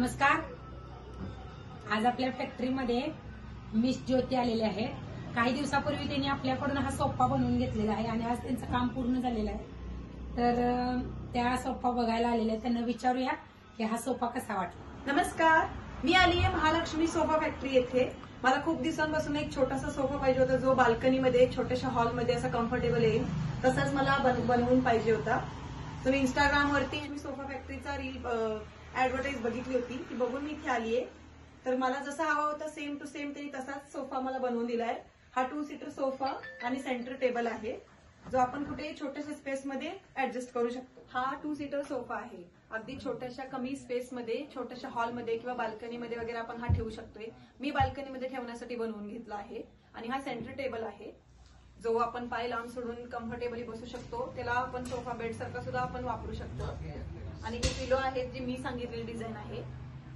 नमस्कार. आज आपल्या फॅक्टरीमध्ये मिस ज्योती आलेले आहे. काही दिवसापूर्वी त्यांनी आपल्याकडून हा सोफा बनवून घेतलेला आहे आणि आज त्यांचं काम पूर्ण झालेलं आहे. तर त्या सोफा बघायला आलेल्या आहेत. त्यांना विचारूया की हा सोफा कसा वाटला. नमस्कार, मी आली आहे महालक्ष्मी सोफा फॅक्टरी येथे. मला खूप दिवसांपासून एक छोटासा सोफा पाहिजे होता, जो बाल्कनीमध्ये छोट्याशा हॉलमध्ये असा कम्फर्टेबल येईल. तसाच मला बनवून पाहिजे होता. तर मी इंस्टाग्रामवरती मी सोफा फॅक्टरीचा रील ऍडव्हर्टाईज बघितली होती, ती बघून मी इथे आली आहे. तर मला जसा हवा होता सेम टू सेम त्यांनी तसाच सोफा मला बनवून दिलाय. हा 2 सीटर सोफा आणि सेंटर टेबल आहे, जो आपण कुठे छोट्याशा स्पेसमध्ये ऍडजस्ट करू शकतो. हा 2 सीटर सोफा आहे. अगदी छोट्याशा कमी स्पेसमध्ये, छोट्याशा हॉलमध्ये किंवा बाल्कनीमध्ये वगैरे आपण हा ठेवू शकतोय. मी बाल्कनीमध्ये ठेवण्यासाठी बनवून घेतला आहे. आणि हा सेंटर टेबल आहे, जो आपण पाय लावून सोडून कम्फर्टेबली बसू शकतो. त्याला आपण सोफा बेड सारखा सुद्धा आपण वापरू शकतो. आणि हे पिलो आहे, जी मी सांगितलेली डिझाईन आहे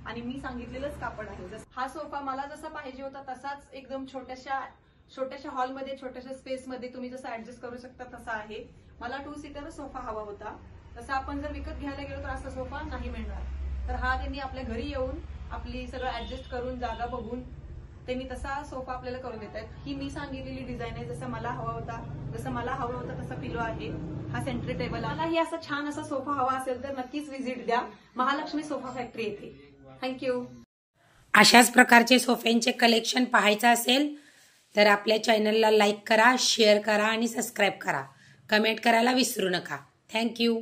आणि मी सांगितलेलंच कापड आहे. हा सोफा मला जसा पाहिजे होता तसाच एकदम छोट्याशा हॉलमध्ये, छोट्याशा स्पेसमध्ये तुम्ही जसं ऍडजस्ट करू शकता तसा आहे. मला 2 सीटर सोफा हवा होता. तसं आपण जर विकत घ्यायला गेलो तर असा सोफा नाही मिळणार. तर हा त्यांनी आपल्या घरी येऊन आपली सगळं ऍडजस्ट करून, जागा बघून त्यांनी तसा सोफा आपल्याला करून देत आहेत. ही मी सांगितलेली डिझाईन आहे. जसं मला हवा होता तसा पिलो आहे. हा सेंटर टेबल आहे. मला ही असा छान असा सोफा हवा असेल तर नक्कीच व्हिजिट द्या महालक्ष्मी सोफा फॅक्टरी येथे. थँक्यू. अशाच प्रकारचे सोफ्यांचे कलेक्शन पाहायचं असेल तर आपल्या चॅनलला लाईक करा, शेअर करा आणि सबस्क्राईब करा. कमेंट करायला विसरू नका. थँक्यू.